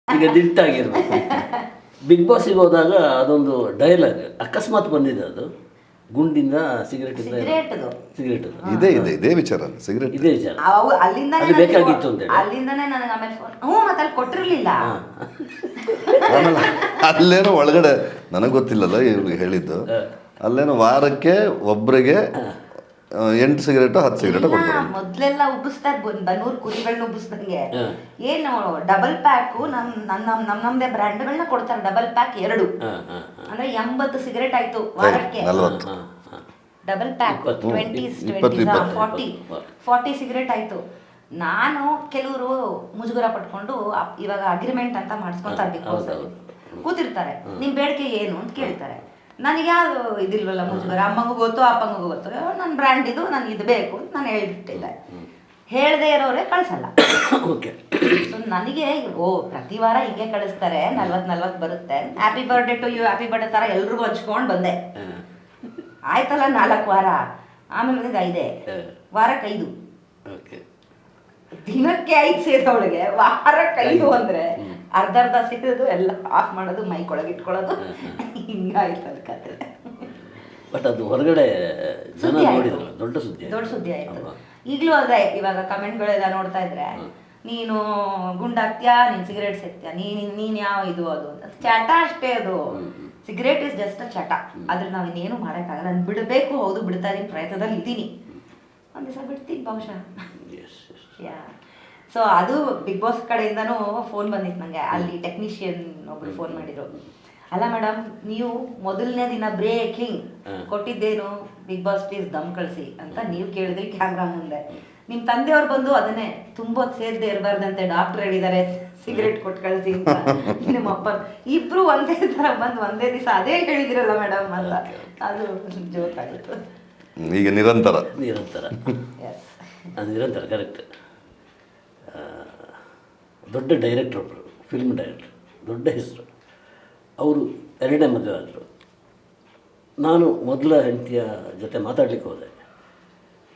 ಈಗ ದಿಟ್ಟಾಗಿರ್ಬೇಕು. ಬಿಗ್ ಬಾಸಿಗೆ ಹೋದಾಗ ಅದೊಂದು ಡೈಲಾಗ್ ಅಕಸ್ಮಾತ್ ಬಂದಿದೆ, ಅದು ಗುಂಡಿಂದ ಸಿಗರೇಟ್ ಸಿಗರೇಟ್ ಇದೇ ವಿಚಾರ, ಸಿಗರೇಟ್ ಇದೇ ವಿಚಾರ. ಅಲ್ಲಿಂದಾನೇ ಅದು ಬೇಕಾಗಿತ್ತು ಅಂತೇಳಿ ಅಲ್ಲಿಂದಾನೇ ನನಗೆ ಆಮೇಲೆ ಫೋನ್ ಮತ್ತೆ ಅಲ್ಲಿ ಕೊಟ್ಟಿರ್ಲಿಲ್ಲ. ಆಮೇಲೆ ಅಲ್ಲೇನೋ ಒಳಗಡೆ ನನಗೆ ಗೊತ್ತಿಲ್ಲಲ್ಲ ಇವ್ರಿಗೆ ಹೇಳಿದ್ದು, ಅಲ್ಲೇನೋ ವಾರಕ್ಕೆ ಒಬ್ಬರಿಗೆ 8 ಸಿಗರೇಟು 10 ಸಿಗರೇಟು ಕೊಡ್ತಾರೆ. ಮೊದ್ಲೆಲ್ಲ ಉಬ್ಬಿಸ್ತಾರೆ, ಬನ್ನೂರು ಕುರಿಗಳನ್ನ ಉಬ್ಬಿಸ್ದಂಗೆ. ಏನು ಡಬಲ್ ಪ್ಯಾಕು ನಮ್ದೇ ಬ್ರ್ಯಾಂಡ್ಗಳನ್ನ ಕೊಡ್ತಾರೆ. ಡಬಲ್ ಪ್ಯಾಕ್ 2 ಅಂದ್ರೆ 80 ಸಿಗರೇಟ್ ಆಯ್ತು ವಾರಕ್ಕೆ. 40 ಡಬಲ್ ಪ್ಯಾಕ್ 40 ಸಿಗರೇಟ್ ಆಯ್ತು. ನಾನು ಕೆಲವರು ಮುಜುಗರ ಪಟ್ಕೊಂಡು ಇವಾಗ ಅಗ್ರಿಮೆಂಟ್ ಅಂತ ಮಾಡಿಸ್ಕೊಂತಾರೆ. ಬಿಗ್ ಬಾಸ್ ಅಲ್ಲಿ ಕೂತಿರ್ತಾರೆ, ನಿಮ್ ಬೇಡಿಕೆ ಏನು ಅಂತ ಕೇಳ್ತಾರೆ. ನನಗೆ ಯಾವುದು ಇದಿಲ್ವಲ್ಲ ಮುಜುಗರ. ಅಮ್ಮಂಗೂ ಗೊತ್ತು ಅಪ್ಪಂಗೂ ಗೊತ್ತು, ನನ್ನ ಬ್ರ್ಯಾಂಡ್ ಇದು, ನನಗೆ ಇದು ಬೇಕು ಅಂತ ನಾನು ಹೇಳ್ಬಿಟ್ಟಿದ್ದೆ. ಹೇಳದೇ ಇರೋರೇ ಕಳಿಸಲ್ಲ. ಸೊ ನನಗೆ ಪ್ರತಿ ವಾರ ಹಿಂಗೆ ಕಳಿಸ್ತಾರೆ, 40 ಬರುತ್ತೆ. Happy birthday to you, happy birthday ಥರ ಎಲ್ರಿಗೂ ಹಂಚ್ಕೊಂಡು ಬಂದೆ. ಆಯ್ತಲ್ಲ 4 ವಾರ, ಆಮೇಲೆ 5 ವಾರಕ್ಕೆ 5, ದಿನಕ್ಕೆ 5 ಸೇದವಳಿಗೆ ವಾರಕ್ಕೆ 5 ಅಂದ್ರೆ ಅರ್ಧ ಸಿಗೋದು ಎಲ್ಲ ಆಫ್ ಮಾಡೋದು, ಮೈಕ್ ಒಳಗೆ ಇಟ್ಕೊಳ್ಳೋದು, ಹಿಂಗಾಯ್ತದ ಕತೆ. ಬಟ್ ಅದು ಹೊರಗಡೆ ಜನ ನೋಡಿದ್ರಲ್ಲ, ದೊಡ್ಡ ಸುದ್ದಿ ಆಯ್ತು. ಈಗಲೂ ಅದೇ, ಇವಾಗ ಕಮೆಂಟ್ಗಳೆಲ್ಲ ನೋಡ್ತಾ ಇದ್ರೆ, ನೀನು ಗುಂಡಾಗ್ತೀಯಾ, ನೀನು ಸಿಗರೇಟ್ ಸೇರ್ತೀಯ, ನೀನು ಯಾವ ಇದು ಅದು ಅಂತ ಚಟ ಅಷ್ಟೇ. ಅದು ಸಿಗರೇಟ್ ಇಸ್ ಜಸ್ಟ್ ಅ ಚಟ, ಆದ್ರೆ ನಾವು ಇನ್ನೇನು ಮಾಡೋಕ್ಕಾಗಲ್ಲ. ನಾನು ಬಿಡಬೇಕು, ಹೌದು ಬಿಡ್ತಾ ಇದೀನಿ, ಪ್ರಯತ್ನದಲ್ಲಿ ಇದ್ದೀನಿ. ಒಂದು ದಿವಸ ಬಿಡ್ತೀನಿ ಬಹುಶಃ. ಸೊ ಅದು ಬಿಗ್ ಬಾಸ್ ಕಡೆಯಿಂದನೂ ಫೋನ್ ಬಂದಿತ್ತು ನನಗೆ. ಅಲ್ಲಿ ಟೆಕ್ನಿಷಿಯನ್ ಒಬ್ರು ಫೋನ್ ಮಾಡಿದ್ರು, ಅಲ್ಲ ಮೇಡಮ್ ನೀವು ಮೊದಲನೇ ದಿನ ಬ್ರೇಕಿಂಗ್ ಕೊಟ್ಟಿದ್ದೇನು, ಬಿಗ್ ಬಾಸ್ ಪ್ಲೀಸ್ ದಮ್ ಕಳಿಸಿ ಅಂತ ನೀವು ಕೇಳಿದ್ರಿ ಕ್ಯಾಮ್ರಾ ಮುಂದೆ. ನಿಮ್ಮ ತಂದೆಯವ್ರು ಬಂದು ಅದನ್ನೇ ತುಂಬೊತ್ತು ಸೇರದೆ ಇರಬಾರ್ದಂತೆ ಡಾಕ್ಟರ್ ಹೇಳಿದ್ದಾರೆ, ಸಿಗರೇಟ್ ಕೊಟ್ಟು ಕಳಿಸಿ ಅಂತ. ನಿಮ್ಮ ಅಪ್ಪ ಇಬ್ರು ಒಂದೇ ಥರ ಬಂದು ಒಂದೇ ದಿವಸ ಅದೇ ಹೇಳಿದಿರಲ್ಲ ಮೇಡಮ್ ಅಂತ. ಅದು ಜೋಕ್ ಆಗಿತ್ತು. ಈಗ ನಿರಂತರ ಕರೆಕ್ಟ್. ದೊಡ್ಡ ಡೈರೆಕ್ಟ್ರ್ ಒಬ್ಬರು, ಫಿಲ್ಮ್ ಡೈರೆಕ್ಟ್ರ್, ದೊಡ್ಡ ಹೆಸರು. ಅವರು 2ನೇ ಮದುವೆ ಆದರು. ನಾನು ಮೊದಲ ಹೆಂಡತಿಯ ಜೊತೆ ಮಾತಾಡ್ಲಿಕ್ಕೆ ಹೋದೆ,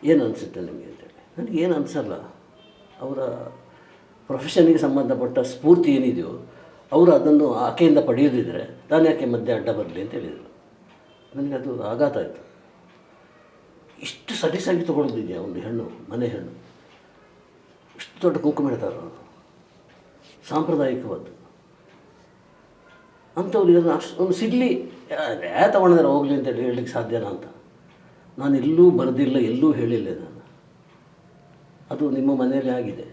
ಏನು ಅನಿಸುತ್ತೆ ನಿಮಗೆ ಅಂತೇಳಿ. ನನಗೆ ಏನು ಅನಿಸಲ್ಲ, ಅವರ ಪ್ರೊಫೆಷನ್ಗೆ ಸಂಬಂಧಪಟ್ಟ ಸ್ಫೂರ್ತಿ ಏನಿದೆಯೋ ಅವರು ಅದನ್ನು ಆಕೆಯಿಂದ ಪಡೆಯೋದಿದ್ರೆ ನಾನು ಯಾಕೆ ಮಧ್ಯೆ ಅಡ್ಡ ಬರಲಿ ಅಂತ ಹೇಳಿದರು. ನನಗೆ ಅದು ಆಘಾತ ಆಯಿತು. ಇಷ್ಟು ಸಲೀಸಾಗಿ ತೊಗೊಳೋದಿದೆಯಾ ಒಂದು ಹೆಣ್ಣು, ಮನೆ ಹೆಣ್ಣು, ಇಷ್ಟು ದೊಡ್ಡ ಕುಂಕುಮ ಇಡ್ತಾರೆ ಅವರು, ಸಾಂಪ್ರದಾಯಿಕವಾದ್ದು ಅಂಥವ್ರು. ಇದನ್ನು ಒಂದು ಸಿಗಲಿ ತಗೊಂಡಿದ್ದಾರೆ ಹೋಗಲಿ ಅಂತೇಳಿ ಹೇಳಲಿಕ್ಕೆ ಸಾಧ್ಯನಾ ಅಂತ. ನಾನು ಎಲ್ಲೂ ಬರೆದಿಲ್ಲ, ಎಲ್ಲೂ ಹೇಳಿಲ್ಲ ನಾನು. ಅದು ನಿಮ್ಮ ಮನೆಯಲ್ಲಿ ಆಗಿದೆ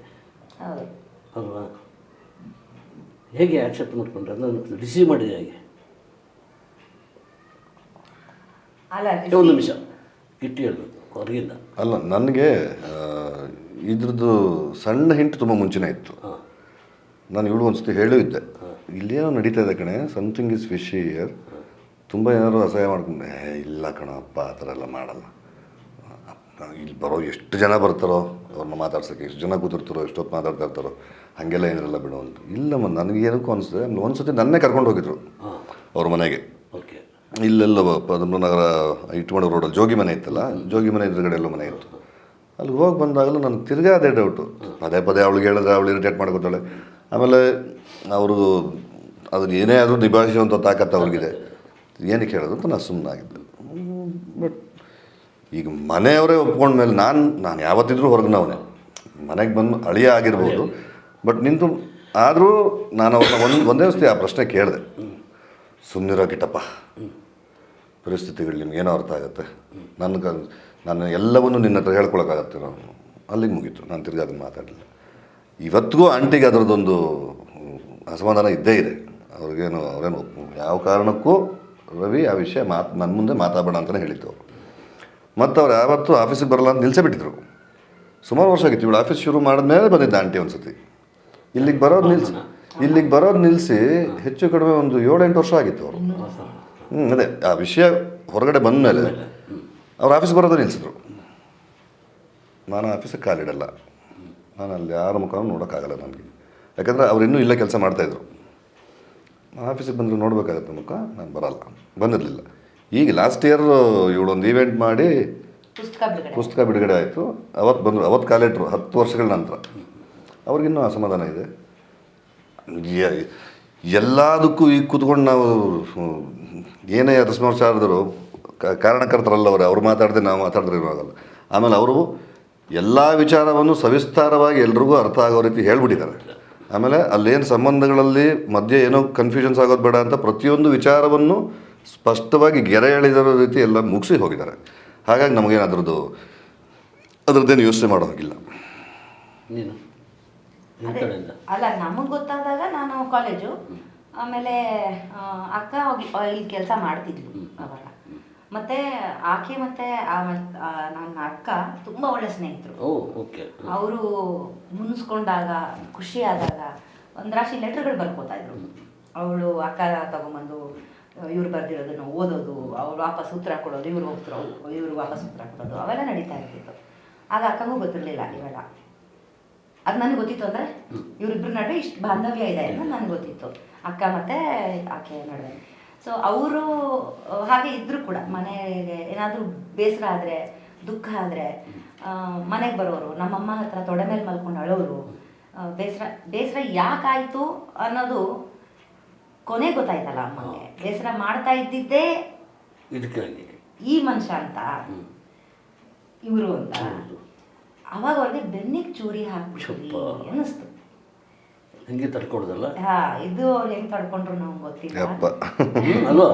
ಅಲ್ವಾ? ಹೇಗೆ ಆ್ಯಕ್ಸೆಪ್ಟ್ ಮಾಡಿಕೊಂಡ್ರೆ, ಅದನ್ನು ರಿಸೀವ್ ಮಾಡಿದೆ ಹೇಗೆ? ಒಂದು ನಿಮಿಷ ಗಿಟ್ಟಿ ಹೇಳ್ಬೇಕು ಹೊರಗಿಂದ ಅಲ್ಲ, ನನಗೆ ಇದ್ರದ್ದು ಸಣ್ಣ ಹಿಂಟ್ ತುಂಬ ಮುಂಚೆನೇ ಇತ್ತು. ನಾನು ಇವಳು ಒಂದ್ಸತಿ ಹೇಳೂ ಇದ್ದೆ, ಇಲ್ಲೇನೋ ನಡೀತಾ ಇದೆ ಕಣೆ, ಸಮಥಿಂಗ್ ಇಸ್ ಫಿಶಿ ಇಯರ್. ತುಂಬ ಏನಾದ್ರು ಅಸಹ್ಯ ಮಾಡ್ಕೊಂಡೆ, ಇಲ್ಲ ಕಣಪ್ಪ ಆ ಥರ ಎಲ್ಲ ಮಾಡಲ್ಲ. ಇಲ್ಲಿ ಬರೋ ಎಷ್ಟು ಜನ ಬರ್ತಾರೋ ಅವ್ರನ್ನ ಮಾತಾಡ್ಸೋಕ್ಕೆ, ಎಷ್ಟು ಜನ ಕೂತಿರ್ತಾರೋ, ಎಷ್ಟೊತ್ತು ಮಾತಾಡ್ತಾ ಇರ್ತಾರೋ, ಹಾಗೆಲ್ಲ ಏನಿರಲ್ಲ ಬಿಡು ಅಂತ. ಇಲ್ಲಮ್ಮ ನನಗೆ ಏನಕ್ಕೂ ಅನಿಸ್ತದೆ. ಆಮೇಲೆ ಒಂದು ಸತಿ ನನ್ನೇ ಕರ್ಕೊಂಡು ಹೋಗಿದ್ರು ಅವ್ರ ಮನೆಗೆ. ಇಲ್ಲೆಲ್ಲ ಪದ್ಮನಗರ ಇಟ್ಕೊಂಡು ರೋಡಲ್ಲಿ ಜೋಗಿ ಮನೆ ಇತ್ತಲ್ಲ, ಜೋಗಿ ಮನೆ ಎದುರುಗಡೆ ಎಲ್ಲೋ ಮನೆ ಇತ್ತು. ಅಲ್ಲಿ ಹೋಗಿ ಬಂದಾಗಲೂ ನನಗೆ ತಿರ್ಗಾ ಅದೇ ಡೌಟು. ಪದೇ ಅವಳಿಗೆ ಹೇಳಿದ್ರೆ ಅವಳು ಇರಿಟೇಟ್ ಮಾಡ್ಕೊತಾಳೆ. ಆಮೇಲೆ ಅವರು ಅದನ್ನು ಏನೇ ಆದರೂ ನಿಭಾಯಿಸುವಂಥ ತಾಕತ್ತು ಅವ್ರಿಗಿದೆ, ಏನಕ್ಕೆ ಹೇಳೋದು ಅಂತ ನಾನು ಸುಮ್ಮನಾಗಿದ್ದೆ. ಬಟ್ ಈಗ ಮನೆಯವರೇ ಒಪ್ಕೊಂಡ್ಮೇಲೆ ನಾನು ಯಾವತ್ತಿದ್ರೂ ಹೊರಗಿನವನೇ, ಮನೆಗೆ ಬಂದು ಅಳಿಯ ಆಗಿರ್ಬೋದು. ಬಟ್ ನಿಂತು ಆದರೂ ನಾನು ಅವ್ರನ್ನ ಒಂದೇ ಸತಿ ಆ ಪ್ರಶ್ನೆ ಕೇಳಿದೆ, ಸುಮ್ಮನಿರೋ ಕಿಟ್ಟಪ್ಪ, ಪರಿಸ್ಥಿತಿಗಳು ನಿಮ್ಗೇನೋ ಅರ್ಥ ಆಗುತ್ತೆ, ನಾನು ಎಲ್ಲವನ್ನೂ ನಿನ್ನ ಹತ್ರ ಹೇಳ್ಕೊಳಕ್ಕಾಗತ್ತೆ. ನಾನು ಅಲ್ಲಿಗೆ ಮುಗೀತು, ನಾನು ತಿರ್ಗಿ ಅದನ್ನು ಮಾತಾಡಲಿಲ್ಲ. ಇವತ್ತಿಗೂ ಆಂಟಿಗೆ ಅದರದ್ದೊಂದು ಅಸಮಾಧಾನ ಇದ್ದೇ ಇದೆ. ಅವ್ರಿಗೇನು ಯಾವ ಕಾರಣಕ್ಕೂ ರವಿ ಆ ವಿಷಯ ನನ್ನ ಮುಂದೆ ಮಾತಾಡಬೇಡ ಅಂತಲೇ ಹೇಳಿತ್ತು ಅವರು. ಮತ್ತು ಅವ್ರು ಯಾವತ್ತೂ ಆಫೀಸಿಗೆ ಬರಲ್ಲ ಅಂತ ನಿಲ್ಲಿಸೇ ಬಿಟ್ಟಿದ್ರು. ಸುಮಾರು ವರ್ಷ ಆಗಿತ್ತು. ಇವಳು ಆಫೀಸ್ ಶುರು ಮಾಡಿದ್ಮೇಲೆ ಬಂದಿದ್ದ ಆಂಟಿ ಒಂದು ಸತಿ. ಇಲ್ಲಿಗೆ ಬರೋದು ನಿಲ್ಲಿಸಿ ಹೆಚ್ಚು ಕಡಿಮೆ ಒಂದು 7-8 ವರ್ಷ ಆಗಿತ್ತು ಅವರು. ಅದೇ ಆ ವಿಷಯ ಹೊರಗಡೆ ಬಂದ ಮೇಲೆ ಅವ್ರು ಆಫೀಸ್ ಬರೋದು ನಿಲ್ಲಿಸಿದ್ರು. ನಾನು ಆಫೀಸಿಗೆ ಕಾಲಿಡಲ್ಲ, ನಾನು ಅಲ್ಲಿ ಯಾರ ಮುಖನೂ ನೋಡೋಕ್ಕಾಗಲ್ಲ ನನಗೆ. ಯಾಕಂದರೆ ಅವ್ರು ಇನ್ನೂ ಇಲ್ಲೇ ಕೆಲಸ ಮಾಡ್ತಾಯಿದ್ರು. ಆಫೀಸಿಗೆ ಬಂದರೆ ನೋಡಬೇಕಾಗತ್ತೆ ಮುಖ, ನಾನು ಬರಲ್ಲ, ಬಂದಿರಲಿಲ್ಲ. ಈಗ ಲಾಸ್ಟ್ ಇಯರ್ ಇವಳೊಂದು ಈವೆಂಟ್ ಮಾಡಿ ಪುಸ್ತಕ ಬಿಡುಗಡೆ ಆಯಿತು. ಅವತ್ತು ಬಂದರು, ಅವತ್ತು ಕಾಲಿಟ್ರು 10 ವರ್ಷಗಳ ನಂತರ. ಅವ್ರಿಗಿನ್ನೂ ಅಸಮಾಧಾನ ಇದೆ. ಎಲ್ಲದಕ್ಕೂ ಈಗ ಕೂತ್ಕೊಂಡು ನಾವು ಏನೇ ರಸ್ಮಾಚಾರದರು ಕಾರಣಕರ್ತರಲ್ಲ ಅವ್ರು ಮಾತಾಡಿದ್ರೆ ನಾವು ಮಾತಾಡಿದ್ರೆ ಆಗಲ್ಲ. ಆಮೇಲೆ ಅವರು ಎಲ್ಲ ವಿಚಾರವನ್ನು ಸವಿಸ್ತಾರವಾಗಿ ಎಲ್ರಿಗೂ ಅರ್ಥ ಆಗೋ ರೀತಿ ಹೇಳ್ಬಿಟ್ಟಿದ್ದಾರೆ. ಆಮೇಲೆ ಅಲ್ಲೇನು ಸಂಬಂಧಗಳಲ್ಲಿ ಮಧ್ಯೆ ಏನೋ ಕನ್ಫ್ಯೂಷನ್ಸ್ ಆಗೋದು ಬೇಡ ಅಂತ ಪ್ರತಿಯೊಂದು ವಿಚಾರವನ್ನು ಸ್ಪಷ್ಟವಾಗಿ ಗೆರೆ ಎಳೆದಿರೋ ರೀತಿ ಎಲ್ಲ ಮುಗಿಸಿ ಹೋಗಿದ್ದಾರೆ. ಹಾಗಾಗಿ ನಮಗೇನು ಅದರದ್ದೇನು ಯೋಚನೆ ಮಾಡೋ ಹಾಗಿಲ್ಲ. ನೀನು ನಿನ್ನ ಅದೇ, ಕಡೆಯಿಂದ ಅಲ್ಲ ನಮಗೆ ಗೊತ್ತಾದಾಗ ನಾನು ಕಾಲೇಜು, ಆಮೇಲೆ ಅಕ್ಕ ಹೋಗಿ ಇಲ್ಲಿ ಕೆಲಸ ಮಾಡ್ತಿದ್ಲು ಅವಾಗ. ಮತ್ತೆ ಆಕೆ ಮತ್ತೆ ನನ್ನ ಅಕ್ಕ ತುಂಬ ಒಳ್ಳೆ ಸ್ನೇಹಿತರು. ಓ ಓಕೆ. ಅವರು ಮುನ್ಸ್ಕೊಂಡಾಗ ಖುಷಿ ಆದಾಗ ಒಂದು ರಾಶಿ ಲೆಟರ್ಗಳು ಬರ್ಕೋತಾ ಇದ್ರು. ಅವಳು ಅಕ್ಕ ತಗೊಂಬಂದು ಇವ್ರು ಬರ್ದಿರೋದನ್ನು ಓದೋದು, ಅವ್ರು ವಾಪಸ್ ಉತ್ತರ ಕೊಡೋದು, ಇವ್ರು ವಾಪಸ್ ಉತ್ತರ ಕೊಡೋದು, ಅವೆಲ್ಲ ನಡೀತಾ ಇರ್ತಿತ್ತು. ಆಗ ಅಕ್ಕಂಗೂ ಗೊತ್ತಿರಲಿಲ್ಲ ಇವೆಲ್ಲ. ಅದು ನನಗೆ ಗೊತ್ತಿತ್ತು ಅಂದರೆ ಇವರಿಬ್ಬರ ನಡುವೆ ಇಷ್ಟು ಬಾಂಧವ್ಯ ಇದೆ ಅಂತ ನನಗೆ ಗೊತ್ತಿತ್ತು, ಅಕ್ಕ ಮತ್ತು ಆಕೆ ನಡುವೆ. ಸೊ ಅವರು ಹಾಗೆ ಇದ್ದರೂ ಕೂಡ ಮನೆಗೆ ಏನಾದರೂ ಬೇಸರ ಆದರೆ, ದುಃಖ ಆದರೆ ಮನೆಗೆ ಬರೋರು, ನಮ್ಮಮ್ಮ ಹತ್ರ ತೊಡೆ ಮೇಲೆ ಮಲ್ಕೊಂಡು ಅಳೋರು. ಬೇಸರ ಯಾಕಾಯಿತು ಅನ್ನೋದು ಕೊನೆ ಗೊತ್ತಾಯ್ತಲ್ಲ ಅಮ್ಮಗೆ. ಬೇಸರ ಮಾಡ್ತಾ ಇದ್ದಿದ್ದೇ ಇದಕ್ಕಾಗಿ ಈ ಮನುಷ್ಯ ಅಂತ, ಇವರು ಅಂತ. ಅವಾಗ ಅವ್ರಿಗೆ ಬೆನ್ನಿಗೆ ಚೂರಿ ಹಾಕ್ಬಿಟ್ಟು ಅನ್ನಿಸ್ತು. ಹಂಗೆ ತಡ್ಕೊಡ್ದಲ್ಲ. ಇದು ಅವ್ರು ಹೆಂಗ್ ತಡ್ಕೊಂಡ್ರು ನಮ್ಗೆ ಗೊತ್ತಿಲ್ಲ. ಅಲ್ವಾ?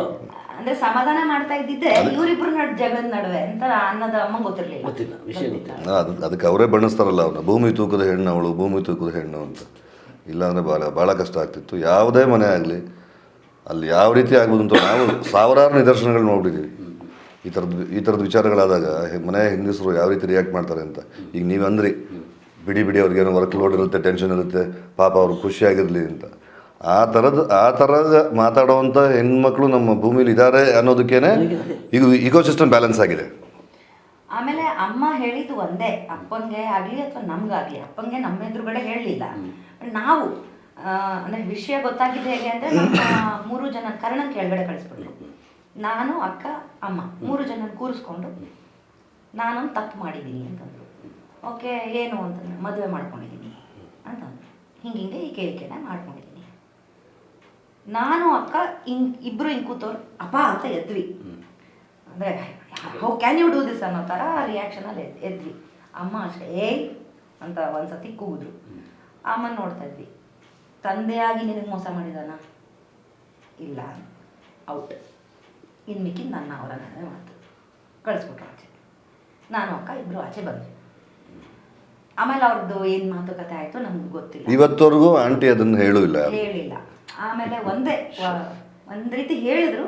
ಅಂದ್ರೆ ಸಮಾಧಾನ ಮಾಡ್ತಾ ಇದ್ದಿದ್ದೆ ಇವರಿಬ್ರು ಜಗದ ನಡುವೆ ಅಂತ ಅನ್ನೋದು ಅಮ್ಮಂಗೆ ಗೊತ್ತಿರ್ಲಿಲ್ಲ. ಗೊತ್ತಿಲ್ಲ, ವಿಷಯ ಗೊತ್ತಿಲ್ಲ. ಅದಕ್ಕೆ ಅವರೇ ಬಣ್ಣಿಸ್ತಾರಲ್ಲ ಅವನ್ನ, ಭೂಮಿ ತೂಕದ ಹೆಣ್ಣು ಅವಳು, ಭೂಮಿ ತೂಕದ ಹೆಣ್ಣು ಅಂತ. ಇಲ್ಲಾಂದರೆ ಭಾಳ ಕಷ್ಟ ಆಗ್ತಿತ್ತು. ಯಾವುದೇ ಮನೆ ಆಗಲಿ ಅಲ್ಲಿ ಯಾವ ರೀತಿ ಆಗ್ಬೋದು ಅಂತ ನಾವು ಸಾವಿರಾರು ನಿದರ್ಶನಗಳು ನೋಡಿದ್ದೀವಿ. ಈ ಥರದ ವಿಚಾರಗಳಾದಾಗ ಮನೆ ಹೆಂಗಸರು ಯಾವ ರೀತಿ ರಿಯಾಕ್ಟ್ ಮಾಡ್ತಾರೆ ಅಂತ. ಈಗ ನೀವು ಅಂದ್ರಿ ಬಿಡಿ ಅವ್ರಿಗೇನೋ ವರ್ಕ್ ಲೋಡ್ ಇರುತ್ತೆ, ಟೆನ್ಷನ್ ಇರುತ್ತೆ, ಪಾಪ ಅವ್ರು ಖುಷಿಯಾಗಿರಲಿ ಅಂತ. ಆ ಥರದ ಮಾತಾಡೋವಂಥ ಹೆಣ್ಮಕ್ಳು ನಮ್ಮ ಭೂಮಿಲಿ ಇದ್ದಾರೆ ಅನ್ನೋದಕ್ಕೇನೆ ಈಗ ಇಕೋಸಿಸ್ಟಮ್ ಬ್ಯಾಲೆನ್ಸ್ ಆಗಿದೆ. ಆಮೇಲೆ ಅಮ್ಮ ಹೇಳಿದ್ದು ಒಂದೇ, ಅಪ್ಪಂಗೆ ಆಗಲಿ ಅಥವಾ ನಮ್ಗಾಗಲಿ, ಅಪ್ಪಂಗೆ ನಮ್ಮ ಎದುರುಗಡೆ ಹೇಳಲಿಲ್ಲ. ನಾವು ಅಂದರೆ ವಿಷಯ ಗೊತ್ತಾಗಿದೆ ಹೇಗೆ ಅಂದರೆ ನಮ್ಮ 3 ಜನ ಕರ್ಣನ್ ಕೆಳಗಡೆ ಕಳಿಸ್ಬಿಟ್ರು. ನಾನು, ಅಕ್ಕ, ಅಮ್ಮ 3 ಜನ ಕೂರಿಸ್ಕೊಂಡು ನಾನೊಂದು ತಪ್ಪು ಮಾಡಿದ್ದೀನಿ ಅಂತಂದರು. ಓಕೆ ಏನು ಅಂತಂದ್ರೆ ಮದುವೆ ಮಾಡ್ಕೊಂಡಿದ್ದೀನಿ ಅಂತಂದ್ರು. ಹಿಂಗೆ ಈಕೆನ ಮಾಡ್ಕೊಂಡಿದ್ದೀನಿ. ನಾನು ಅಕ್ಕ ಇಬ್ಬರು ಹಿಂಗೆ ಕೂತವ್ರು ಅಪ್ಪ ಅಂತ ಎದ್ವಿ. ಅಂದರೆ how can you do this ಅನ್ನೋ ಥರ ರಿಯಾಕ್ಷನಲ್ಲಿ ಎದ್ವಿ. ಅಮ್ಮ ಅಷ್ಟೇ ಏಯ್ ಅಂತ ಒಂದ್ಸತಿ ಕೂಗಿದ್ರು. ಅಮ್ಮನ ನೋಡ್ತಾ ಇದ್ವಿ. ತಂದೆಯಾಗಿ ನಿನಗೆ ಮೋಸ ಮಾಡಿದಾನ? ಇಲ್ಲ, ಔಟ್. ಇನ್ನು ಮಿಕ್ಕಿದ್ದು ನನ್ನ ಅವರ ನಡುವೆ ಮಾತು. ಕಳಿಸ್ಬಿಟ್ರು ಆಚೆ. ನಾನು ಅಕ್ಕ ಇಬ್ಬರು ಆಚೆ ಬಂದ್ವಿ. ಆಮೇಲೆ ಅವ್ರದ್ದು ಏನು ಮಾತುಕತೆ ಆಯಿತು ನಮ್ಗೆ ಗೊತ್ತಿಲ್ಲ. ಇವತ್ತವರೆಗೂ ಆಂಟಿ ಅದನ್ನು ಹೇಳಿಲ್ಲ. ಆಮೇಲೆ ಒಂದು ರೀತಿ ಹೇಳಿದ್ರು.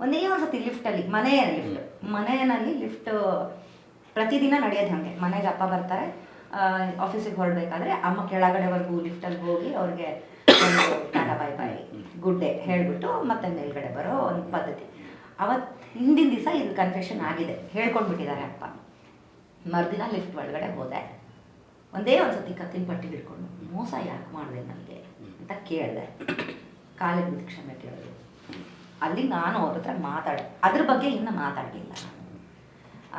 ಒಂದೇ ಒಂದ್ಸತಿ ಲಿಫ್ಟಲ್ಲಿ, ಮನೆಯಲ್ಲಿ ಲಿಫ್ಟ್ ಪ್ರತಿದಿನ ನಡೆಯೋದು ಹಾಗೆ. ಮನೆಗೆ ಅಪ್ಪ ಬರ್ತಾರೆ, ಆಫೀಸಿಗೆ ಹೊರಡಬೇಕಾದ್ರೆ ಅಮ್ಮ ಕೆಳಗಡೆವರೆಗೂ ಲಿಫ್ಟಲ್ಲಿ ಹೋಗಿ ಅವ್ರಿಗೆ ಒಂದು tata bye bye good day ಹೇಳಿಬಿಟ್ಟು ಮತ್ತೆ ಮೇಲ್ಗಡೆ ಬರೋ ಒಂದು ಪದ್ಧತಿ. ಅವತ್ತು ಹಿಂದಿನ ದಿವಸ ಇದು ಕನ್ಫೆಷನ್ ಆಗಿದೆ, ಹೇಳ್ಕೊಂಡ್ಬಿಟ್ಟಿದ್ದಾರೆ ಅಪ್ಪ. ಮರುದಿನ ಲಿಫ್ಟ್ ಒಳಗಡೆ ಹೋದೆ. ಒಂದೇ ಒಂದ್ಸತಿ ಕತ್ತಿನ ಪಟ್ಟಿ ಹಿಡ್ಕೊಂಡು ಮೋಸ ಯಾಕೆ ಮಾಡಿದೆ ನನಗೆ ಅಂತ ಕೇಳಿದೆ. ಕಾಲಿಗೆ ಬಿದ್ದು ಕ್ಷಮೆ ಕೇಳಿದ್ರು. ಅಲ್ಲಿ ನಾನು ಅವ್ರ ಹತ್ರ ಅದ್ರ ಬಗ್ಗೆ ಇನ್ನು ಮಾತಾಡಲಿಲ್ಲ ನಾನು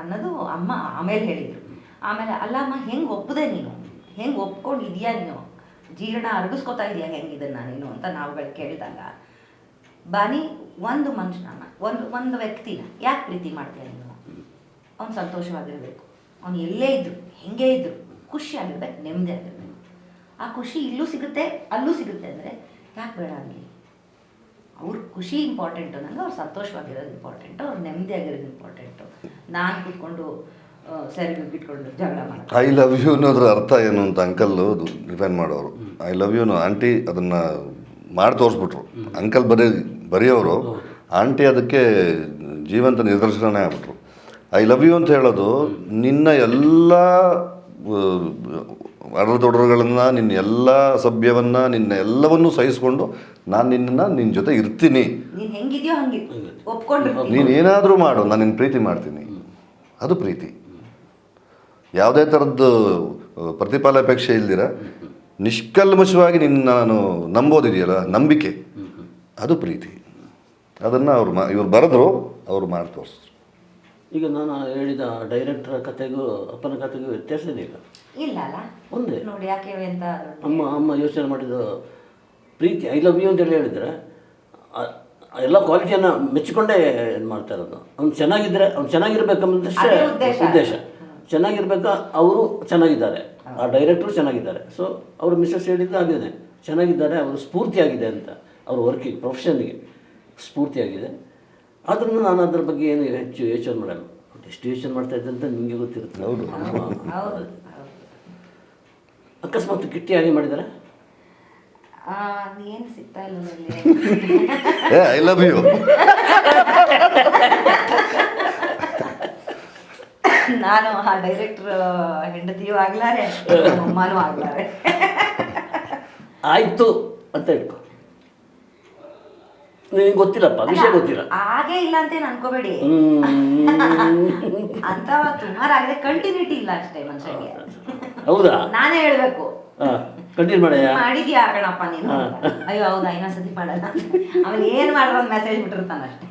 ಅನ್ನೋದು ಅಮ್ಮ ಆಮೇಲೆ ಹೇಳಿದರು. ಆಮೇಲೆ ಅಲ್ಲಮ್ಮ ಹೆಂಗೆ ಒಪ್ಪದೆ ನೀನು, ಹೆಂಗೆ ಒಪ್ಕೊಂಡಿದ್ಯಾ ನೀನು, ಜೀರ್ಣ ಅರಗಿಸ್ಕೊತಾ ಇದೆಯಾ ಹೆಂಗಿದನ್ನು ನೀನು ಅಂತ ನಾವುಗಳು ಕೇಳಿದಾಗ, ಬಾನಿ ಒಂದು ಮನುಷ್ಯನ ಒಂದು ವ್ಯಕ್ತಿನ ಯಾಕೆ ಪ್ರೀತಿ ಮಾಡ್ತೀಯ ನೀನು? ಅವ್ನು ಸಂತೋಷವಾಗಿರಬೇಕು, ಅವ್ನು ಎಲ್ಲೇ ಇದ್ರು ಹೆಂಗೆ ಇದ್ರು ಖುಷಿಯಾಗಿರ್ಬೇಕು, ನೆಮ್ಮದಿ ಆಗಿರ್ಬೇಕು. ಆ ಖುಷಿ ಇಲ್ಲೂ ಸಿಗುತ್ತೆ ಅಲ್ಲೂ ಸಿಗುತ್ತೆ ಅಂದರೆ ಯಾಕೆ ಬೇಡ ಆಗಲಿ? ಅವ್ರ ಖುಷಿ ಇಂಪಾರ್ಟೆಂಟು, ನನಗೆ ಅವ್ರು ಸಂತೋಷವಾಗಿರೋದು ಇಂಪಾರ್ಟೆಂಟು, ಅವ್ರು ನೆಮ್ಮದಿಯಾಗಿರೋದು ಇಂಪಾರ್ಟೆಂಟು. ನಾನು ಕೂತ್ಕೊಂಡು ಸರಿ ಇಟ್ಕೊಂಡು ಜಗಳ ಮಾಡಿ ಐ ಲವ್ ಯು ಅನ್ನೋದ್ರ ಅರ್ಥ ಏನು ಅಂತ ಅಂಕಲ್ಲು ಡಿಫೈನ್ ಮಾಡೋರು. ಐ ಲವ್ ಯುನು ಆಂಟಿ ಅದನ್ನು ಮಾಡಿ ತೋರಿಸ್ಬಿಟ್ರು. ಅಂಕಲ್ ಬರೆಯೋರು, ಆಂಟಿ ಅದಕ್ಕೆ ಜೀವಂತ ನಿದರ್ಶನನೇ ಆಗ್ಬಿಟ್ರು. ಐ ಲವ್ ಯು ಅಂತ ಹೇಳೋದು ನಿನ್ನ ಎಲ್ಲ ಅಡದೊಡರುಗಳನ್ನು, ನಿನ್ನ ಎಲ್ಲ ಸಭ್ಯವನ್ನು, ನಿನ್ನ ಎಲ್ಲವನ್ನೂ ಸಹಿಸ್ಕೊಂಡು ನಾನು ನಿನ್ನ ಜೊತೆ ಇರ್ತೀನಿ, ನೀನು ಹೆಂಗಿದೆಯೋ ಹಂಗೆ ಒಪ್ಕೊಂಡು ನೀನು ಏನಾದರೂ ಮಾಡು, ನಾನು ನಿನ್ನ ಪ್ರೀತಿ ಮಾಡ್ತೀನಿ. ಅದು ಪ್ರೀತಿ. ಯಾವುದೇ ಥರದ್ದು ಪ್ರತಿಫಲಾಪೇಕ್ಷೆ ಇಲ್ದಿರ ನಿಷ್ಕಲ್ಮಶವಾಗಿ ನಾನು ನಂಬೋದಿದೆಯಲ್ಲ, ನಂಬಿಕೆ, ಅದು ಪ್ರೀತಿ. ಅದನ್ನು ಇವ್ರು ಬರೆದ್ರು, ಅವರು ಮಾಡಿ ತೋರಿಸಿದ್ರು. ಈಗ ನಾನು ಹೇಳಿದ ಡೈರೆಕ್ಟರ್ ಕಥೆಗೂ ಅಪ್ಪನ ಕಥೆಗೂ ವ್ಯತ್ಯಾಸ ಇದೆ. ಈಗ ಇಲ್ಲ ಅಲ್ಲ ಒಂದೇ ನೋಡಿ ಯಾಕೆ ಅಂತ ಅಮ್ಮ ಯೋಚನೆ ಮಾಡಿದ ಪ್ರೀತಿ ಐ ಲವ್ ಯು ಅಂತೇಳಿ ಹೇಳಿದರೆ ಎಲ್ಲ ಕ್ವಾಲಿಟಿಯನ್ನು ಮೆಚ್ಚಿಕೊಂಡೇ ಇದು ಮಾಡ್ತಾ ಇರೋದು. ಅವ್ನು ಚೆನ್ನಾಗಿದ್ದರೆ ಅವ್ನು ಚೆನ್ನಾಗಿರ್ಬೇಕಂಬುದಷ್ಟೇ ಉದ್ದೇಶ. ಚೆನ್ನಾಗಿರ್ಬೇಕಾ, ಅವರು ಚೆನ್ನಾಗಿದ್ದಾರೆ, ಆ ಡೈರೆಕ್ಟ್ರು ಚೆನ್ನಾಗಿದ್ದಾರೆ. ಸೊ ಅವರು ಮಿಸ್ಸಸ್ ಹೇಳಿದ್ದು ಅದೇನೆ, ಚೆನ್ನಾಗಿದ್ದಾರೆ, ಅವರು ಸ್ಫೂರ್ತಿಯಾಗಿದೆ ಅಂತ, ಅವ್ರ ವರ್ಕಿಗೆ ಪ್ರೊಫೆಷನ್ಗೆ ಸ್ಫೂರ್ತಿಯಾಗಿದೆ. ಆದ್ರೂ ನಾನು ಅದ್ರ ಬಗ್ಗೆ ಏನು ಹೆಚ್ಚು ಯೋಚನೆ ಮಾಡಲ್ಲ. ಎಷ್ಟು ಯೋಚನೆ ಮಾಡ್ತಾ ಇದ್ದೆ ಅಂತ ನಿಮಗೆ ಗೊತ್ತಿರುತ್ತೆ. ಅಕಸ್ಮಾತ್ ಕಿಟ್ಟಿ ಹಾಗೆ ಮಾಡಿದ್ದಾರೆ, ಏನು ಸಿಗ್ತಾ ಇಲ್ಲ ಐ ಲವ್ ಯು. ನಾನು ಆ ಡೈರೆಕ್ಟರ್ ಹೆಂಡತಿಯೂ ಆಗ್ಲಾರೆ, ಅಮ್ಮನೂ ಆಗ್ಲಾರೆ. ಆಯಿತು ಅಂತ ಇಟ್ಕೊ, ನಿನಗೆ ಗೊತ್ತಿಲ್ಲಪ್ಪ, ವಿಷಯ ಗೊತ್ತಿಲ್ಲ. ಹಾಗೆ ಇಲ್ಲ ಅಂತೇನು ಅನ್ಕೋಬೇಡಿ, ಅಂತ ಸುಮಾರು ಆಗಿದೆ, ಕಂಟಿನ್ಯೂಟಿ ಇಲ್ಲ ಅಷ್ಟೇ ಮನುಷ್ಯನಿಗೆ. ಹೌದಾ? ನಾನೇ ಹೇಳ್ಬೇಕು, ಕಂಟಿನ್ಯೂ ಮಾಡಯ್ಯ, ಮಾಡಿದ್ಯಾ ಕಣಪ್ಪ ನೀನು. ಅಯ್ಯೋ ಹೌದಾ, ಇನ್ನೊಂದ್ಸತಿ ಮಾಡಲ್ಲ. ಆಮೇಲೆ ಏನ್ ಮಾಡಿರೋ ಒಂದು ಮೆಸೇಜ್ ಬಿಟ್ಟಿರ್ತಾನ ಅಷ್ಟೇ,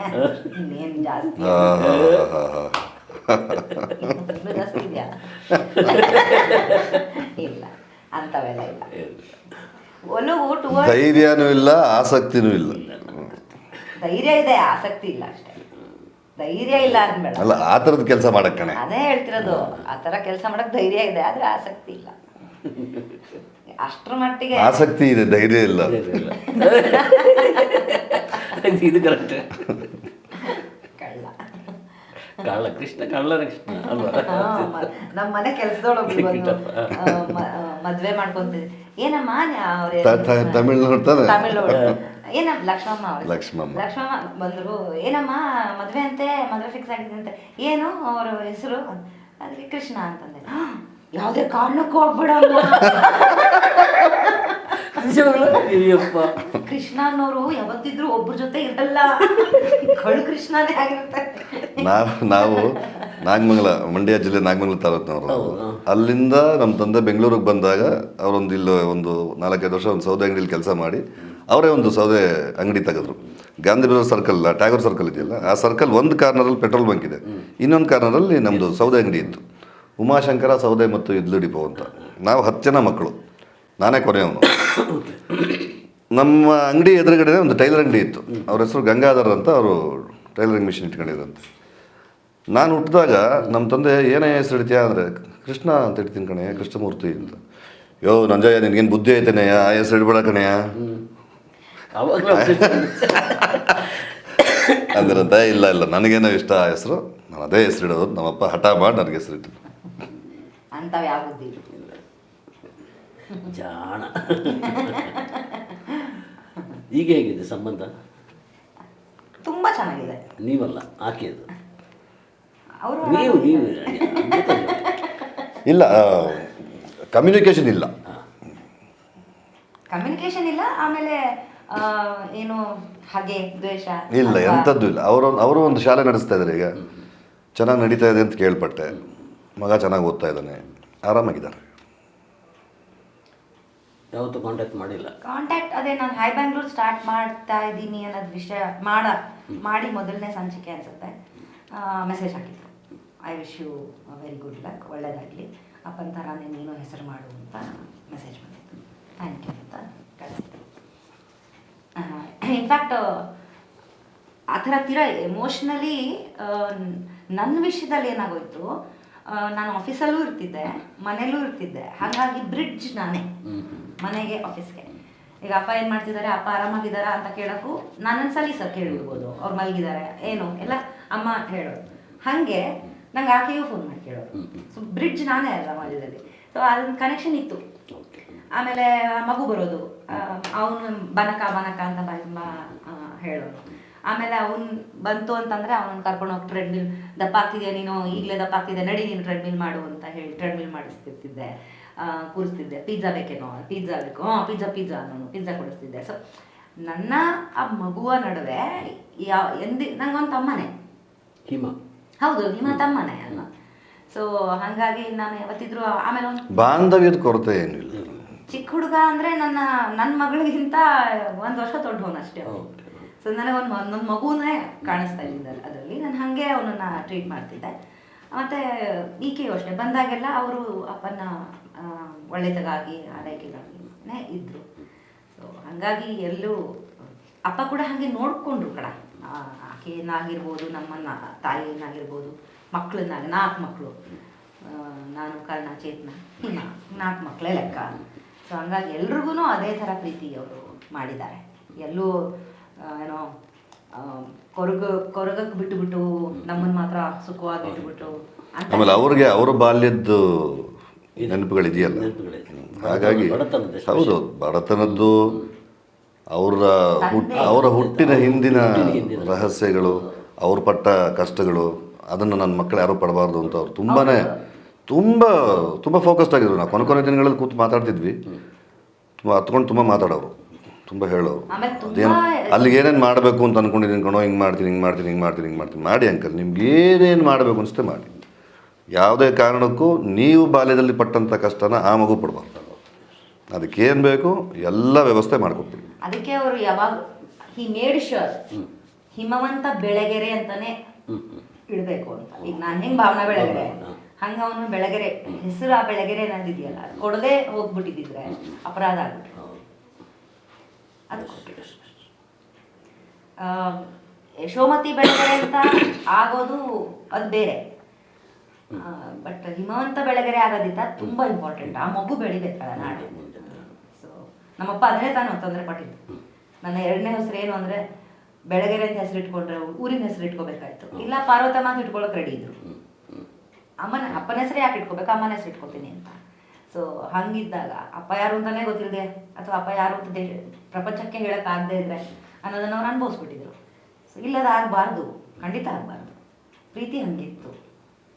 ಇನ್ನೇನು ಜಾಸ್ತಿ ಜಾಸ್ತಿ ಇದೆಯಾ? ಇಲ್ಲ, ಅಂತವೆಲ್ಲ ಇಲ್ಲ. ಒಲವು ಧೈರ್ಯನೂ ಇಲ್ಲ, ಆಸಕ್ತಿನೂ ಇಲ್ಲ. ಧೈರ್ಯ ಇದೆ, ಆಸಕ್ತಿ ಇಲ್ಲ ಅಷ್ಟೇ. ಧೈರ್ಯ ಇಲ್ಲ ಅಂದ್ಬೇಡ, ಅಲ್ಲ ಆ ಥರದ ಕೆಲಸ ಮಾಡಕ್ ಕಣೆ, ಅದೇ ಹೇಳ್ತಿರೋದು. ಆ ಥರ ಕೆಲಸ ಮಾಡಕ್ ಧೈರ್ಯ ಇದೆ, ಆದ್ರೆ ಆಸಕ್ತಿ ಇಲ್ಲ. ಅಷ್ಟ್ರ ಮಟ್ಟಿಗೆ ಆಸಕ್ತಿ ಇದೆ, ಧೈರ್ಯ ಇಲ್ಲ. ಇದು ಕರೆಕ್ಟ್. ಕಳ್ಳ ಕಳ್ಳ ಕೃಷ್ಣ, ಕಳ್ಳರ ಕೃಷ್ಣ ಅಲ್ವಾ? ನಮ್ಮ ಮನೆ ಕೆಲಸದೊಳಗೆ ಮದ್ವೆ ಮಾಡ್ಕೊಂತಿದ್ದೆ. ಏನಮ್ಮ ತಮಿಳ್ನೋಡು ಏನಮ್ಮ ಲಕ್ಷ್ಮಮ್ಮ ಬಂದ್ರು. ಏನಮ್ಮ ಮದ್ವೆ ಅಂತೆ, ಮದ್ವೆ ಫಿಕ್ಸ್ ಆಗಿದೆ ಅಂತೆ, ಏನು ಅವ್ರ ಹೆಸರು? ಅದಕ್ಕೆ ಕೃಷ್ಣ ಅಂತಂದೆ. ಯಾವುದೇ ಕಾರಣಕ್ಕೂ ಹೋಗ್ಬೇಡ, ಕೃಷ್ಣ ಅನ್ನೋರು ಯಾವತ್ತಿದ್ರು ಒಬ್ಬರ ಜೊತೆ ಇರಲ್ಲ, ಕಳ್ಳ ಕೃಷ್ಣನೇ ಆಗಿರ್ತಾರೆ. ನಾವು ನಾಗಮಂಗಲ, ಮಂಡ್ಯ ಜಿಲ್ಲೆ ನಾಗಮಂಗಲ ತಾಲೂಕಿನವರು. ಅಲ್ಲಿಂದ ನಮ್ಮ ತಂದೆ ಬೆಂಗಳೂರಿಗೆ ಬಂದಾಗ ಅವರೊಂದು ಇಲ್ಲಿ ಒಂದು 4-5 ವರ್ಷ ಒಂದು ಸೌದೆ ಅಂಗಡಿಯಲ್ಲಿ ಕೆಲಸ ಮಾಡಿ ಅವರೇ ಒಂದು ಸೌದೆ ಅಂಗಡಿ ತೆಗೆದ್ರು. ಗಾಂಧಿ ಬಜಾರ್ ಸರ್ಕಲ್, ಟ್ಯಾಗೋರ್ ಸರ್ಕಲ್ ಇದೆಯಲ್ಲ, ಆ ಸರ್ಕಲ್ ಒಂದು ಕಾರ್ನರಲ್ಲಿ ಪೆಟ್ರೋಲ್ ಬಂಕ್ ಇದೆ, ಇನ್ನೊಂದು ಕಾರ್ನರಲ್ಲಿ ನಮ್ಮದು ಸೌದೆ ಅಂಗಡಿ ಇತ್ತು. ಉಮಾಶಂಕರ ಸೌದೆ ಮತ್ತು ಇದ್ಲು ಡಿಪೋ ಅಂತ. ನಾವು 10 ಜನ ಮಕ್ಕಳು, ನಾನೇ ಕೊನೆಯವನು. ನಮ್ಮ ಅಂಗಡಿ ಎದುರುಗಡೆ ಒಂದು ಟೈಲರ್ ಅಂಗಡಿ ಇತ್ತು, ಅವ್ರ ಹೆಸರು ಗಂಗಾಧರ್ ಅಂತ. ಅವರು ಟೈಲರಿಂಗ್ ಮಿಷಿನ್ ಇಟ್ಕೊಂಡಿದ್ರಂತೆ. ನಾನು ಹುಟ್ಟಿದಾಗ ನಮ್ಮ ತಂದೆ ಏನೇ ಹೆಸರು ಇಡ್ತೀಯಾ ಅಂದರೆ ಕೃಷ್ಣ ಅಂತ ಇಡ್ತೀನಿ ಕಣೆಯ, ಕೃಷ್ಣಮೂರ್ತಿ ಅಂತ. ಯೋ ನಂಜಯ್ಯ, ನಿನ್ಗೇನು ಬುದ್ಧಿ ಐತೆನೆಯ, ಆ ಹೆಸರು ಇಡ್ಬೇಡ ಕಣೆಯ ಅಂದ್ರಂತ. ಇಲ್ಲ ಇಲ್ಲ, ನನಗೇನೋ ಇಷ್ಟ ಆ ಹೆಸರು, ನಾನು ಅದೇ ಹೆಸರು ಇಡೋದು. ನಮ್ಮಪ್ಪ ಹಠ ಮಾಡಿ ನನಗೆ ಹೆಸರು ಇಟ್ಟು. ಜಾಣ. ಈಗ ಹೇಗಿದೆ ಸಂಬಂಧ? ತುಂಬಾ ಚೆನ್ನಾಗಿದೆ. ನೀವಲ್ಲ, ಆಕೆದು. ನೀವು ಇಲ್ಲ, ಕಮ್ಯುನಿಕೇಶನ್ ಇಲ್ಲ. ಆಮೇಲೆ ಏನು ಹಾಗೆ ದ್ವೇಷ ಇಲ್ಲ, ಎಂಥದ್ದು ಇಲ್ಲ. ಅವರು ಒಂದು ಶಾಲೆ ನಡೆಸ್ತಾ ಇದ್ದಾರೆ, ಈಗ ಚೆನ್ನಾಗಿ ನಡೀತಾ ಇದೆ ಅಂತ ಕೇಳ್ಪಟ್ಟೆ. ಮಗ ಚೆನ್ನಾಗಿ ಓದ್ತಾ ಇದ್ದಾನೆ, ಆರಾಮಾಗಿದ್ದಾರೆ. ಯಾವತ್ತೂ ಕಾಂಟ್ಯಾಕ್ಟ್ ಮಾಡಿಲ್ಲ? ಕಾಂಟ್ಯಾಕ್ಟ್ ಅದೇ ನಾನು ಹೈ ಬ್ಯಾಂಗ್ಳೂರ್ ಸ್ಟಾರ್ಟ್ ಮಾಡ್ತಾ ಇದ್ದೀನಿ ಅನ್ನೋದು ವಿಷಯ ಮಾಡಿ ಮೊದಲನೇ ಸಂಚಿಕೆ ಅನ್ಸುತ್ತೆ ಮೆಸೇಜ್ ಹಾಕಿದ್ರು. I wish you very good luck, ಒಳ್ಳೇದಾಗಲಿ, ಅಪ್ಪನ ಥರನೇ ನೀನು ಹೆಸರು ಮಾಡು ಅಂತ ಮೆಸೇಜ್ ಮಾಡಿತ್ತು. ಥ್ಯಾಂಕ್ ಯು ಅಂತ ಕಳಿಸಿದ್ರು. ಇನ್ಫ್ಯಾಕ್ಟ್ ಆ ಥರ ಎಮೋಷ್ನಲಿ ನನ್ನ ವಿಷಯದಲ್ಲಿ ಏನಾಗೋಯ್ತು, ನಾನು ಆಫೀಸಲ್ಲೂ ಇರ್ತಿದ್ದೆ, ಮನೇಲೂ ಇರ್ತಿದ್ದೆ. ಹಾಗಾಗಿ ಬ್ರಿಡ್ಜ್ ನಾನೇ, ಮನೆಗೆ ಆಫೀಸ್ಗೆ. ಈಗ ಅಪ್ಪ ಏನು ಮಾಡ್ತಿದ್ದಾರೆ, ಅಪ್ಪ ಆರಾಮಾಗಿದ್ದಾರಾ ಅಂತ ಕೇಳೋಕ್ಕೂ ನಾನೊಂದ್ಸಲಿ ಸರ್ ಕೇಳಿರ್ಬೋದು, ಅವ್ರು ಮಲಗಿದ್ದಾರೆ ಏನು ಎಲ್ಲ ಅಮ್ಮ ಹೇಳೋದು. ಹಾಗೆ ನಂಗೆ ಆಕೆಗೂ ಫೋನ್ ಮಾಡಿ ಕೇಳೋರು. ಸೊ ಬ್ರಿಡ್ಜ್ ನಾನೇ ಅಲ್ಲ ಮಧ್ಯದಲ್ಲಿ. ಸೊ ಅದೊಂದು ಕನೆಕ್ಷನ್ ಇತ್ತು. ಆಮೇಲೆ ಮಗು ಬರೋದು, ಅವನು ಬನಕ ಅಂತ ಹೇಳೋರು. ಆಮೇಲೆ ಅವ್ನು ಬಂತು ಅಂತಂದರೆ ಅವನನ್ನು ಕರ್ಕೊಂಡು ಹೋಗಿ ಟ್ರೆಡ್ಮಿಲ್, ದಪ್ಪ ಆಗ್ತಿದೆಯಾ ನೀನು, ಈಗಲೇ ದಪ್ಪ ಆಗ್ತಿದೆ, ನಡಿ ನೀನು ಟ್ರೆಡ್ಮಿಲ್ ಮಾಡು ಅಂತ ಹೇಳಿ ಟ್ರೆಡ್ಮಿಲ್ ಮಾಡಿಸ್ತಿರ್ತಿದ್ದೆ, ಕೂರಿಸ್ತಿದ್ದೆ. ಪಿಜ್ಜಾ ಬೇಕೇನೋ, ಪಿಜ್ಜಾ ಬೇಕು, ಪಿಜ್ಜಾ ಅನ್ನೋನು ಪಿಜ್ಜಾ ಕೊಡಿಸ್ತಿದ್ದೆ. ಸೊ ನನ್ನ ಆ ಮಗುವ ನಡುವೆ ನಂಗೊಂದು ತಮ್ಮನೇ, ಹೌದು ನಿಮ್ಮ ತಮ್ಮನೇ ಅಲ್ಲ. ಸೊ ಹಾಗಾಗಿ ನಾನು ಯಾವತ್ತಿದ್ರು ಆಮೇಲೆ ಒಂದು ಬಾಂಧವ್ಯದ ಕೊರತೆ ಏನಿಲ್ಲ. ಚಿಕ್ಕ ಹುಡುಗ ಅಂದರೆ ನನ್ನ ಮಗಳಿಗಿಂತ 1 ವರ್ಷ ದೊಡ್ಡವನು ಅಷ್ಟೇ. ಸೊ ನನಗೆ ಒಂದು ಮಗುನೇ ಕಾಣಿಸ್ತಾ ಇದ್ದಿದ್ದ ಅದರಲ್ಲಿ. ನಾನು ಹಾಗೆ ಅವನನ್ನು ಟ್ರೀಟ್ ಮಾಡ್ತಿದ್ದೆ. ಮತ್ತು ಈಕೆಯೂ ಅಷ್ಟೇ, ಬಂದಾಗೆಲ್ಲ ಅವರು ಅಪ್ಪನ ಒಳ್ಳೆಯದಾಗಿ ಆರೈಕೆಗಾಗಿನೇ ಇದ್ದರು. ಸೊ ಹಂಗಾಗಿ ಎಲ್ಲೂ ಅಪ್ಪ ಕೂಡ ಹಾಗೆ ನೋಡಿಕೊಂಡ್ರು ಕಣ. ಆಕೆನಾಗಿರ್ಬೋದು, ನಮ್ಮನ್ನ ತಾಯಿನಾಗಿರ್ಬೋದು, ಮಕ್ಕಳನ್ನಾಗಿ 4 ಮಕ್ಕಳು, ನಾನು ಕರ್ಣ ಚೇತನ ಹಿಮ 4 ಮಕ್ಕಳೇ ಲೆಕ್ಕ. ಸೊ ಹಂಗಾಗಿ ಎಲ್ರಿಗೂ ಅದೇ ಥರ ಪ್ರೀತಿ ಅವರು ಮಾಡಿದ್ದಾರೆ. ಎಲ್ಲೂ ಏನೋ ಕೊರಗಕ್ಕೆ ಬಿಟ್ಟುಬಿಟ್ಟು ನಮ್ಮನ್ನು ಮಾತ್ರ ಸುಖವಾಗಿ ಇಟ್ಬಿಟ್ಟು ಅಂತ. ಆಮೇಲೆ ಅವ್ರಿಗೆ ಅವರ ಬಾಲ್ಯದ್ದು ನೆನಪುಗಳಿದೆಯಲ್ಲ, ಹಾಗಾಗಿ ಹೌದು ಬಡತನದ್ದು ಅವರ ಹುಟ್ಟಿನ ಹಿಂದಿನ ರಹಸ್ಯಗಳು, ಅವ್ರು ಪಟ್ಟ ಕಷ್ಟಗಳು, ಅದನ್ನು ನನ್ನ ಮಕ್ಕಳು ಯಾರೂ ಪಡಬಾರ್ದು ಅಂತ ಅವ್ರು ತುಂಬ ಫೋಕಸ್ಡ್ ಆಗಿದ್ರು. ನಾವು ಕೊನೆ ದಿನಗಳಲ್ಲಿ ಕೂತು ಮಾತಾಡ್ತಿದ್ವಿ, ತುಂಬ ಹತ್ಕೊಂಡು ತುಂಬ ಮಾತಾಡೋರು, ತುಂಬ ಹೇಳೋರು. ಅದೇನು ಅಲ್ಲಿಗೆ ಏನೇನು ಮಾಡಬೇಕು ಅಂತ ಅಂದ್ಕೊಂಡಿದ್ದೀನಿ ಕಣೋ, ಹಿಂಗೆ ಮಾಡ್ತೀನಿ ಮಾಡಿ ಅಂಕಲ್, ನಿಮ್ಗೆ ಏನೇನು ಮಾಡಬೇಕು ಅನಿಸುತ್ತೆ ಮಾಡಿ. ಯಾವುದೇ ಕಾರಣಕ್ಕೂ ನೀವು ಬಾಲ್ಯದಲ್ಲಿ ಪಟ್ಟಂಥ ಕಷ್ಟನ ಆ ಮಗು ಪಡಬಾರ್ದು. ಅದಕ್ಕೇನು ಬೇಕು ಎಲ್ಲ ವ್ಯವಸ್ಥೆ ಮಾಡ್ಕೊಟ್ಬಿಡಿ. ಅದಕ್ಕೆ ಅವರು ಯಾವಾಗ ಮೇಡ್ ಶ್ಯೂರ್ ಹಿಮವಂತ ಬೆಳಗೆರೆ ಅಂತಾನೆ ಇಡಬೇಕು ಅಂತ. ಈಗ ನಾನು ಹೆಂಗೆ ಭಾವನಾ ಬೆಳಗೆರೆ ಹಂಗೆ ಅವನು ಬೆಳಗೆರೆ ಹೆಸರು, ಆ ಬೆಳಗೆರೆ ಅನ್ನೋದಿದೆಯಲ್ಲ, ಅದು ಕೊಡದೆ ಹೋಗ್ಬಿಟ್ಟಿದ್ರೆ ಅಪರಾಧ ಆಗ್ಬಿಟ್ಟು ಅದು ಯಶೋಮತಿ ಬೆಳಗೆರೆ ಅಂತ ಆಗೋದು ಅದು ಬೇರೆ. ಬಟ್ ಹಿಮವಂತ ಬೆಳಗೆರೆ ಆಗೋದಿದ್ದ ತುಂಬ ಇಂಪಾರ್ಟೆಂಟ್. ಆ ಮಗು ಬೆಳಿಬೇಕಲ್ಲ ನಾಳೆ. ಸೊ ನಮ್ಮಪ್ಪ ಅದನ್ನೇ ತಾನು ತೊಂದರೆ ಪಟ್ಟಿದ್ದು. ನನ್ನ 2ನೇ ಹೆಸರು ಏನು ಅಂದರೆ ಬೆಳಗೆರೆ ಅಂತ ಹೆಸರು ಇಟ್ಕೊಂಡ್ರೆ ಊರಿನ ಹೆಸರು ಇಟ್ಕೋಬೇಕಾಯ್ತು, ಇಲ್ಲ ಪಾರ್ವತಮ್ಮ ಅಂತ ಇಟ್ಕೊಳ್ಳೋಕೆ ರೆಡಿ ಇದ್ರು. ಅಪ್ಪನ ಹೆಸರು ಯಾಕೆ ಇಟ್ಕೋಬೇಕು, ಅಮ್ಮನ ಹೆಸರು ಇಟ್ಕೋತೀನಿ ಅಂತ. ಸೊ ಹಂಗಿದ್ದಾಗ ಅಪ್ಪ ಯಾರು ಅಂತಲೇ ಗೊತ್ತಿಲ್ಲದೆ, ಅಥವಾ ಅಪ್ಪ ಯಾರು ಅಂತ ಪ್ರಪಂಚಕ್ಕೆ ಹೇಳೋಕ್ಕಾಗದೇ ಇದ್ರೆ ಅನ್ನೋದನ್ನು ಅವ್ರು ಅನುಭವಿಸ್ಬಿಟ್ಟಿದ್ರು. ಸೊ ಇಲ್ಲದ ಆಗಬಾರ್ದು, ಖಂಡಿತ ಆಗಬಾರ್ದು. ಪ್ರೀತಿ ಹಂಗಿತ್ತು.